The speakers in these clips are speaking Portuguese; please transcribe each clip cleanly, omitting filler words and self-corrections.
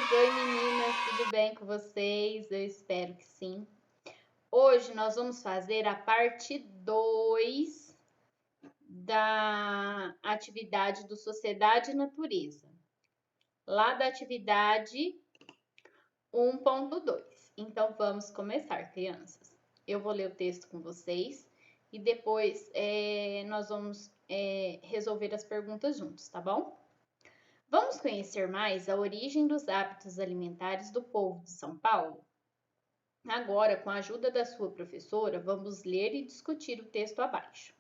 Oi meninas, tudo bem com vocês? Eu espero que sim. Hoje nós vamos fazer a parte 2 da atividade do Sociedade e Natureza, lá da atividade 1.2. Então vamos começar, crianças. Eu vou ler o texto com vocês e depois nós vamos resolver as perguntas juntos, tá bom? Vamos conhecer mais a origem dos hábitos alimentares do povo de São Paulo? Agora, com a ajuda da sua professora, vamos ler e discutir o texto abaixo.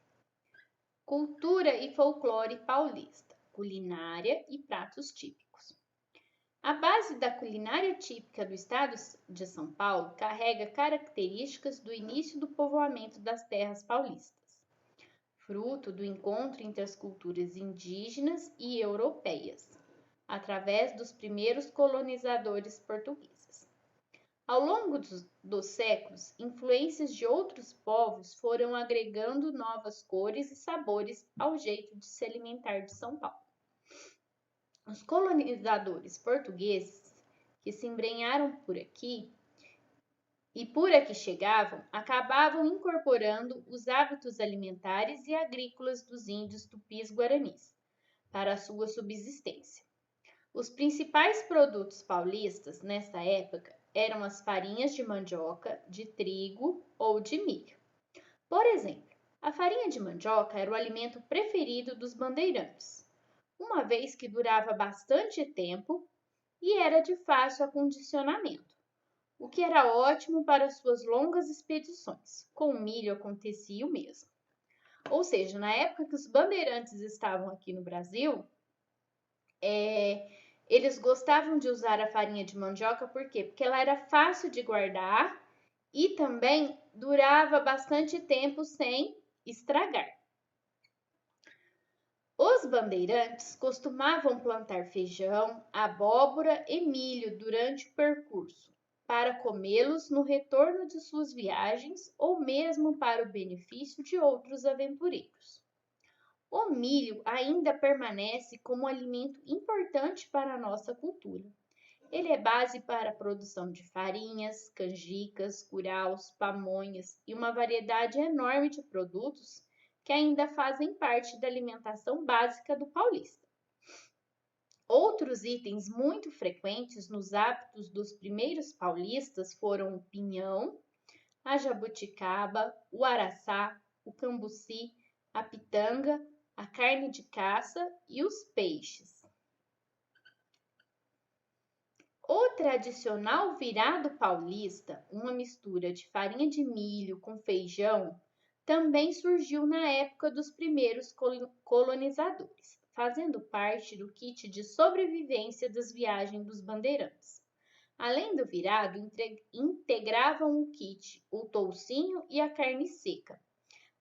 Cultura e folclore paulista, culinária e pratos típicos. A base da culinária típica do estado de São Paulo carrega características do início do povoamento das terras paulistas, fruto do encontro entre as culturas indígenas e europeias, através dos primeiros colonizadores portugueses. Ao longo dos séculos, influências de outros povos foram agregando novas cores e sabores ao jeito de se alimentar de São Paulo. Os colonizadores portugueses que se embrenharam por aqui e por aqui chegavam, acabavam incorporando os hábitos alimentares e agrícolas dos índios tupis-guaranis para a sua subsistência. Os principais produtos paulistas nessa época eram as farinhas de mandioca, de trigo ou de milho. Por exemplo, a farinha de mandioca era o alimento preferido dos bandeirantes, uma vez que durava bastante tempo e era de fácil acondicionamento, o que era ótimo para suas longas expedições. Com o milho acontecia o mesmo. Ou seja, na época que os bandeirantes estavam aqui no Brasil, eles gostavam de usar a farinha de mandioca, por quê? Porque ela era fácil de guardar e também durava bastante tempo sem estragar. Os bandeirantes costumavam plantar feijão, abóbora e milho durante o percurso, para comê-los no retorno de suas viagens ou mesmo para o benefício de outros aventureiros. O milho ainda permanece como alimento importante para a nossa cultura. Ele é base para a produção de farinhas, canjicas, curaus, pamonhas e uma variedade enorme de produtos que ainda fazem parte da alimentação básica do paulista. Outros itens muito frequentes nos hábitos dos primeiros paulistas foram o pinhão, a jabuticaba, o araçá, o cambuci, a pitanga, a carne de caça e os peixes. O tradicional virado paulista, uma mistura de farinha de milho com feijão, também surgiu na época dos primeiros colonizadores, fazendo parte do kit de sobrevivência das viagens dos bandeirantes. Além do virado, integravam o kit o toucinho e a carne seca,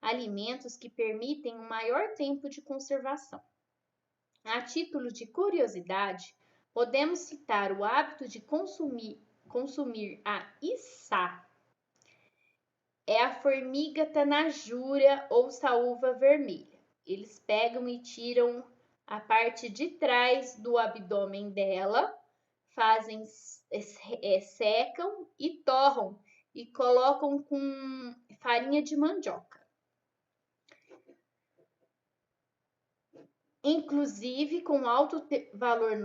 alimentos que permitem um maior tempo de conservação. A título de curiosidade, podemos citar o hábito de consumir a içá. É a formiga tanajura ou saúva vermelha. Eles pegam e tiram a parte de trás do abdômen dela, secam e torram e colocam com farinha de mandioca. Inclusive com alto valor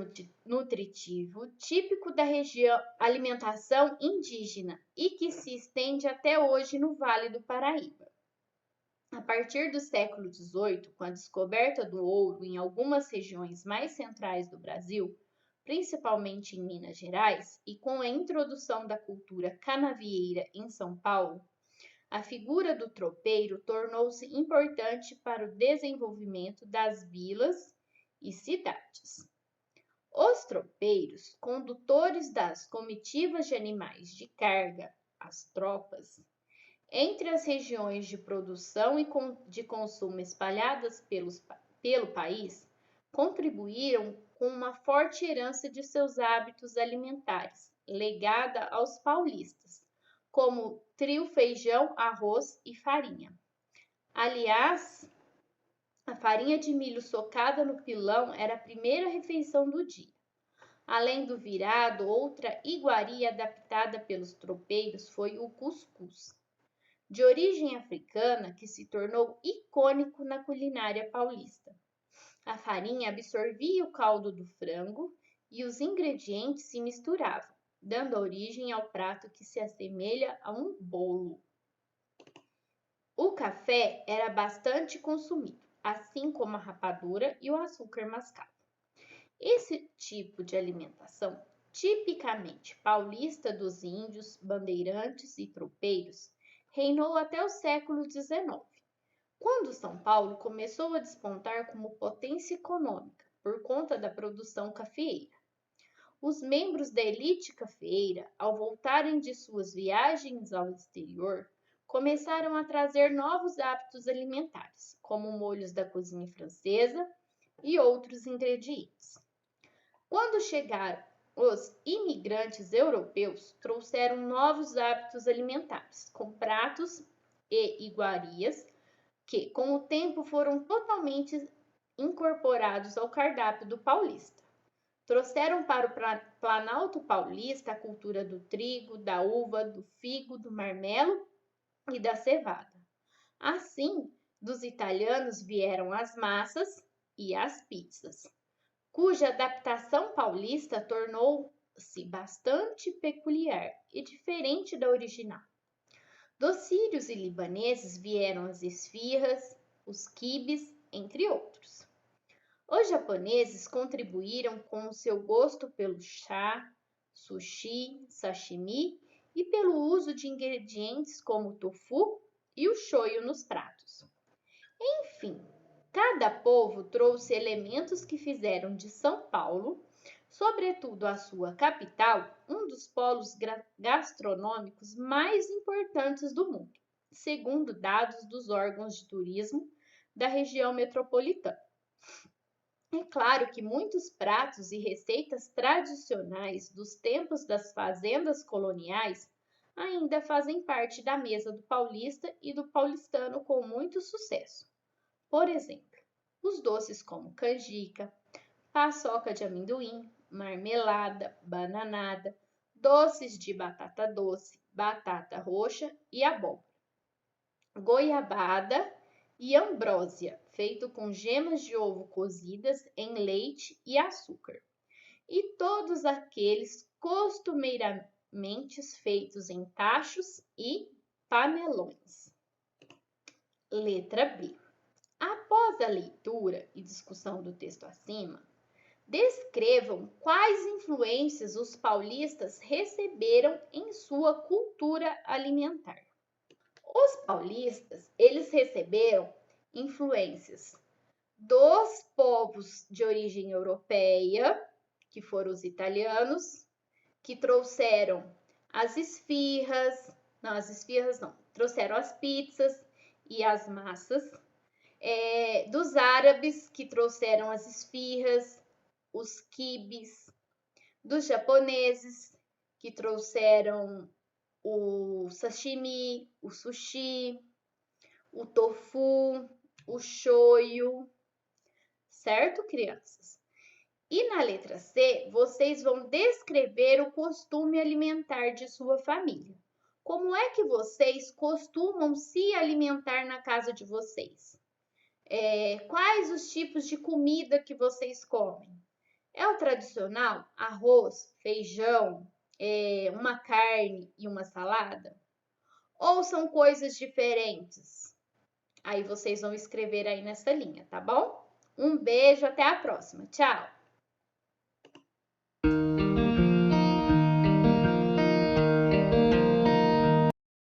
nutritivo, típico da região alimentação indígena e que se estende até hoje no Vale do Paraíba. A partir do século XVIII, com a descoberta do ouro em algumas regiões mais centrais do Brasil, principalmente em Minas Gerais, e com a introdução da cultura canavieira em São Paulo, a figura do tropeiro tornou-se importante para o desenvolvimento das vilas e cidades. Os tropeiros, condutores das comitivas de animais de carga, as tropas, entre as regiões de produção e de consumo espalhadas pelo país, contribuíram com uma forte herança de seus hábitos alimentares, legada aos paulistas, como trio, feijão, arroz e farinha. Aliás, a farinha de milho socada no pilão era a primeira refeição do dia. Além do virado, outra iguaria adaptada pelos tropeiros foi o cuscuz, de origem africana que se tornou icônico na culinária paulista. A farinha absorvia o caldo do frango e os ingredientes se misturavam, dando origem ao prato que se assemelha a um bolo. O café era bastante consumido, assim como a rapadura e o açúcar mascavo. Esse tipo de alimentação, tipicamente paulista dos índios, bandeirantes e tropeiros, reinou até o século XIX, quando São Paulo começou a despontar como potência econômica por conta da produção cafeeira. Os membros da elite cafeeira, ao voltarem de suas viagens ao exterior, começaram a trazer novos hábitos alimentares, como molhos da cozinha francesa e outros ingredientes. Quando chegaram os imigrantes europeus, trouxeram novos hábitos alimentares, com pratos e iguarias que, com o tempo, foram totalmente incorporados ao cardápio do paulista. Trouxeram para o Planalto Paulista a cultura do trigo, da uva, do figo, do marmelo e da cevada. Assim, dos italianos vieram as massas e as pizzas, cuja adaptação paulista tornou-se bastante peculiar e diferente da original. Dos sírios e libaneses vieram as esfirras, os quibes, entre outros. Os japoneses contribuíram com o seu gosto pelo chá, sushi, sashimi e pelo uso de ingredientes como o tofu e o shoyu nos pratos. Enfim, cada povo trouxe elementos que fizeram de São Paulo, sobretudo a sua capital, um dos polos gastronômicos mais importantes do mundo, segundo dados dos órgãos de turismo da região metropolitana. É claro que muitos pratos e receitas tradicionais dos tempos das fazendas coloniais ainda fazem parte da mesa do paulista e do paulistano com muito sucesso. Por exemplo, os doces como canjica, paçoca de amendoim, marmelada, bananada, doces de batata doce, batata roxa e abóbora, goiabada e ambrósia, feito com gemas de ovo cozidas em leite e açúcar, e todos aqueles costumeiramente feitos em tachos e panelões. Letra B. Após a leitura e discussão do texto acima, descrevam quais influências os paulistas receberam em sua cultura alimentar. Os paulistas, eles receberam influências dos povos de origem europeia, que foram os italianos, que trouxeram as esfirras, trouxeram as pizzas e as massas, dos árabes, que trouxeram as esfirras, os quibes, dos japoneses, que trouxeram o sashimi, o sushi, o tofu, o shoyu, certo, crianças? E na letra C, vocês vão descrever o costume alimentar de sua família. Como é que vocês costumam se alimentar na casa de vocês? Quais os tipos de comida que vocês comem? É o tradicional? Arroz, feijão, uma carne e uma salada? Ou são coisas diferentes? Aí vocês vão escrever aí nessa linha, tá bom? Um beijo, até a próxima. Tchau!